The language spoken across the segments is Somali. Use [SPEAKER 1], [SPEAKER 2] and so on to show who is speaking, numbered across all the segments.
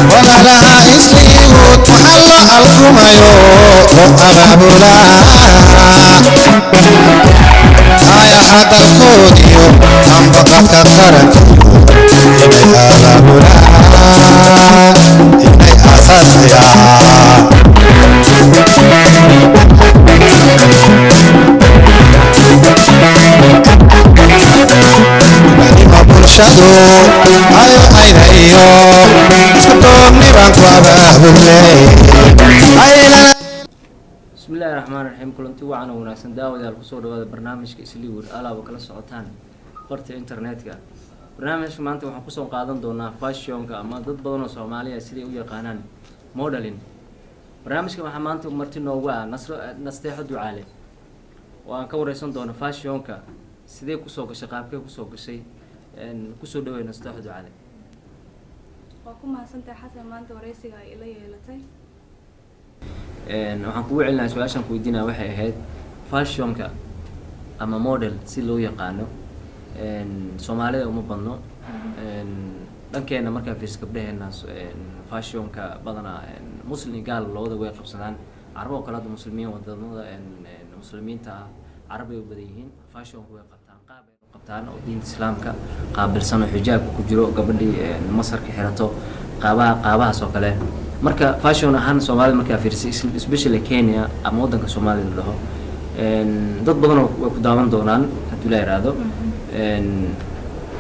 [SPEAKER 1] ولا لها إسليوت محلى الكميو وأبابولا هاي هذا الكوديو أنبقى كثرت إلي أبابولا إلي أساسيا Anima bulshadu ayo aynayo iskutoobni baan ku abaabulnay aylana
[SPEAKER 2] bismillahi raxmaani raxiim kulanti wacan oo wanaagsan daawadayaal kusoo dhawaada barnaamijka isliiwir alaaba kala socotaan barta internetka. barnaamijka maanta waxaan kusoo qaadan doonaa fashionka ama dad badan oo Soomaaliya siday u yaqaanaan modeling. barnaamijka waxaa maanta marti noogu ah Nasteexo Ducaale oo aan ka wareysan doono fashionka sidee kusoo gashay qaabkee kusoo gashay kusoo dhaweey Nasteexo Ducaale.
[SPEAKER 3] waa ku mahadsantahay xasan maanta wareysiga ay ila yeelatay.
[SPEAKER 2] waxaan kugu celinayaa su-aashan ku weydiinaya waxay ahayd fashionka ama model si loo yaqaano Soomaalida uma badno dhankeena markaa fiis gabdhaheena fashionka badanaa muslim gaal labada way qabsadaan carabo kala duwan muslimiin wadamada muslimiinta carabi u badan yihiin fashionka way qabtaan qaab ay qabtaan oo diinta islaamka qaabilsan oo xijaabka ku jiro gabadhii masarka xirato qaabahaas oo kale. marka fashion ahaan Soomaalida markaa fiirsay especially Kenya ama wadanka Soomaalida la dhaho dad badan oo ku daawan doonaan hadii la yiraahdo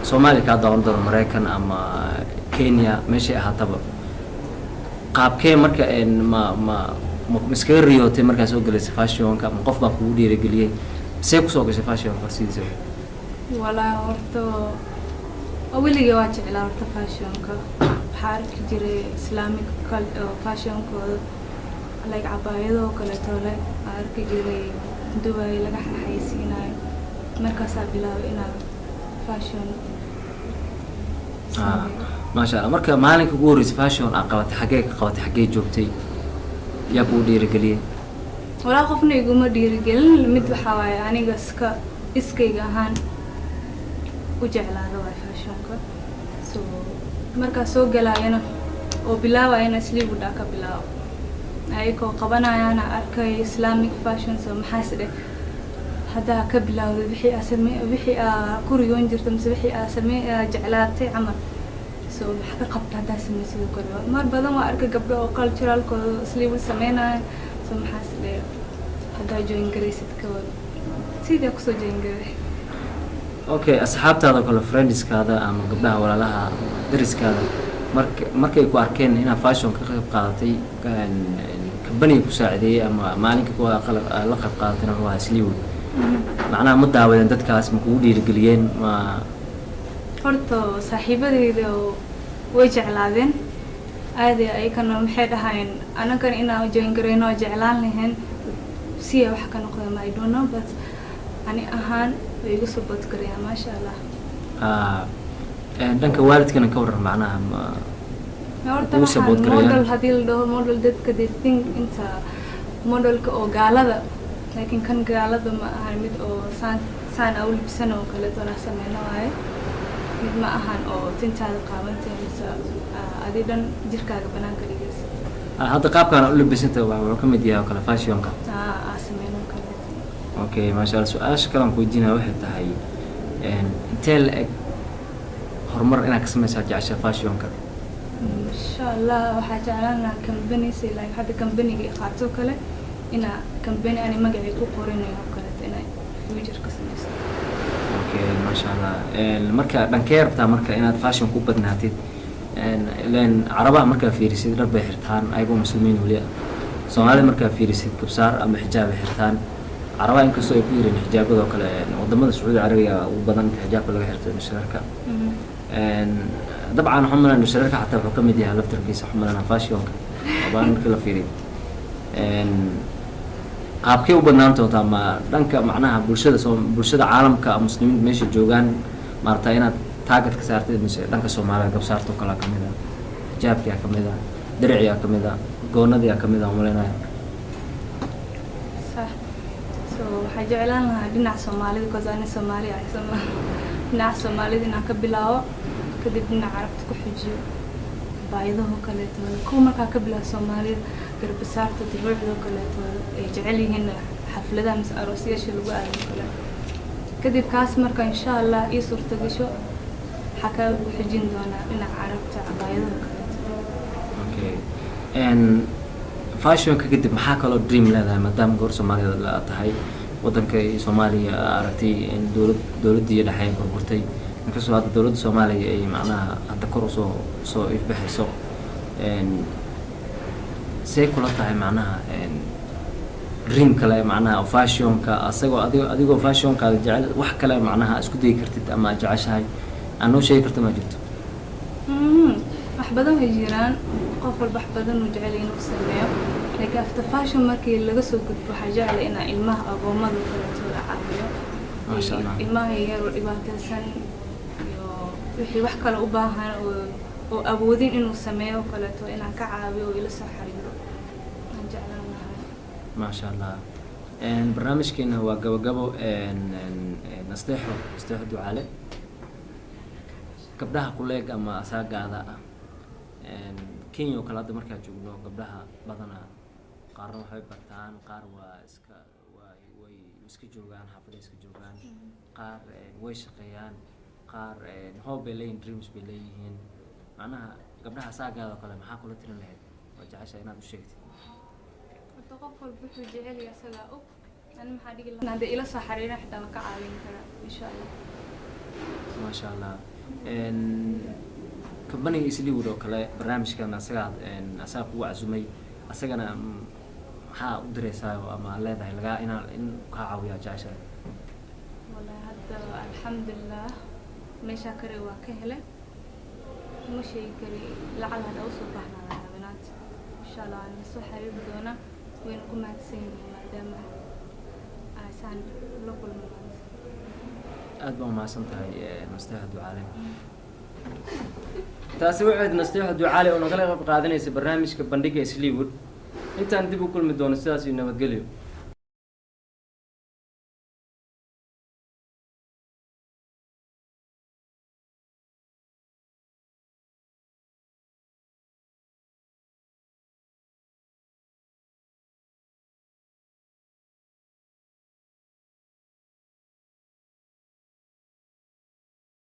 [SPEAKER 2] Soomaaliya ka daawan doona Mareykan ama Kenya meesha ahaataba qaabkee marka ma iskaga riyootay markaa soo galaysa fashionka ama qof baa kugu dhiirigeliyay see kusoo gashay fashionka sidiisa
[SPEAKER 3] walaa horta awaliga waa jeclaa horta fashionka waxaa arki jiray islamic fashionkooda like cabaayadoo kaleeto le arki jiray Dubai laga xayeysiinayo markaasaa bilaabay inaan fashion
[SPEAKER 2] maasha Allah. marka maalinka ugu horreysay fashion aan qabatay xagee joogtay yaa kuu dhiirigeliyay?
[SPEAKER 3] walaa qofna iguma dhiirigelin mid waxaa waaye aniga iskayga ahaan u jeclaada waa fashionka so markaa soo galaayana oo bilaabaya isliigu dhaa ka bilaabo ayagoo qabanayaana arkay islamic fashion so maxaas dheh haddaa ka bilaawday wixii ku riyoon jirta mise wixii jeclaatay camal so maxaa ka qabta haddaa samaysidoo kale mar badan waa arkay gabdho oo culturalkooda isliigu sameynaya so maxaas dheh haddaa join garaysid ka wada sidee kusoo join garay.
[SPEAKER 2] okay asxaabtaada kale friendskaada ama gabdhaha walaalaha dariskaada markay ku arkeen inaad fashion ka qayb qaadatay company ku saacideeyay ama maalinka ku la qayb qaadatayna waa isliiwir macnaha ma daawadeen dadkaas ma kugu dhiirigeliyeen ma
[SPEAKER 3] horta saaxiibadeyda way jeclaadeen aadey ayakana maxay dhahayeen anagan inaan join garayno jeclaan lahayn si wax ka noqdo ma I don't know but ani ahaan way igu support garayaan maasha Allah.
[SPEAKER 2] dhanka waalidkana ka waran macnaha ma
[SPEAKER 3] horta model hadii la dhaho model dadka they think inta modelka oo gaalada laakiin kan gaalada ma ahan mid oo saan awlibsan oo kale doona sameyno waaye mid ma ahan oo tintaada qaabantay mise adi dhan jirkaaga banaanka dhigaysa
[SPEAKER 2] hadda qaabkaan u labisanta wuxuu ka mid yahay oo kale fashionka
[SPEAKER 3] sameyno kale.
[SPEAKER 2] okay maasha Allah. su-aasha kale aan ku weydiinaya waxay tahay intee la eg horumar inaad ka sameysaa jecesha fashionka?
[SPEAKER 3] insha Allah waxaa jeclaan lahaa companies like hadda companiga qaato kale inaa company ani magacay ku qorinayo kale inay future ka sameyso.
[SPEAKER 2] okay maasha Allah. marka dhankee rabtaa marka inaad fashion ku badnaatid ileen carabaha markaa fiirisid dhar bay xirtaan ayagoo muslimiin weli Soomaalida markaa fiirisid kabsaar ama xijaab ay xirtaan carabaha inkastoo ay ku yireen xijaabadoo kale wadamada Sacuudi Carabiga ugu badan xijaabka laga xirto musharka dabcan xumana musharka xataa wuxuu ka mid yahay laftarkiisa xumana fashionka baan kala fiirin qaabkee u badnaan doontaa ma dhanka macnaha bulshada caalamka muslimiinta meesha joogaan maarta inaad target ka saartid mise dhanka Soomaalida gabsaarto kala kamid ah xijaabka kamid ah dirciga kamid ah goonada kamid ah umaleynaya
[SPEAKER 3] so waxaa jeclaan lahaa dhinaca Soomaalida because ani Soomaali ah dhinaca Soomaalida inaan ka bilaabo kadib dhinaca carabta ku xujiyo baayadahoo kaleetooda kuwa markaa ka bilaa soomaalida garbasaarta duruucdoo kaleetooda ay jecel yihiin xafladaha mise aroosyasha lagu aado kale kadib kaas marka insha allah ii suurta gasho waxaa kaa ku xujin doonaa dhinaca carabta baayadahoo kaleetooda.
[SPEAKER 2] Okay. Fashionka kadib maxaa kaloo dream leedahay maadaama gabar Soomaaliyeed la tahay wadanka Soomaaliya aragtay in dowladii dhexe burburtay inkastoo hadda dowladda Soomaaliya ay macnaha hadda kor soo ifbaxayso see kula tahay macnaha dream kale macnaha fashionka adigoo fashionkaada jecel wax kale macnaha isku dayi kartid ama jeceshahay aan noo sheegi karto ma jirto?
[SPEAKER 3] wax badan way jiraan qof walba wax badan uu jecel inuu sameeyo laakiin after fashion markii laga soo gudbo waxaa jecel inaa ilmaha agoomada kaleetooda caawiyo
[SPEAKER 2] Masha Allah.
[SPEAKER 3] ilmaha yar oo dhibaataysan iyo wixii wax kale u baahan oo awoodin inuu sameeyo kaleeto inaan ka caawiyo oo ila soo xariiro aan jeclaan lahaa.
[SPEAKER 2] Masha Allah. barnaamijkeena waa gabagabo nasteexo ducaale gabdhaha kuleeg ama asaagaada ah Kenya oo kale hadda markaa joogno gabdhaha badana qaarna waxay bartaan qaar way iska joogaan xaafadda iska joogaan qaar way shaqeeyaan qaar hoob bay leeyihiin dreams bay leeyihiin macnaha gabdhaha asaagaada oo kale maxaa kula tirin lahayd waa jecesha inaad u sheegtid?
[SPEAKER 3] horta qof walba wuxuu jecel yahay isagaa og ani maxaa dhigi lahaa hadda ila soo xariira xitaa waan ka caawin karaa insha Allah.
[SPEAKER 2] Masha Allah. Company Isliwood oo kale barnaamijkan asaga kugu cazumay asagana maxaa u diraysaa ama leedahay laga in ka caawiyo jecesha?
[SPEAKER 3] والله هذا الحمد لله ماشي كري وكهلة ماشي كري لعل هذا أوصل بحنا على بنات إن شاء الله نسوي حرير بدونا وينكم هتسين ما دام عشان لكل مرات.
[SPEAKER 2] aad baan mahadsantahay nasteexo ducaale. taasi waxaad nasteexo ducaale oo nagala qayb qaadanaysa barnaamijka bandhiga Isliwood intaan dib u kulmi doono sidaas iyo nabadgelyo.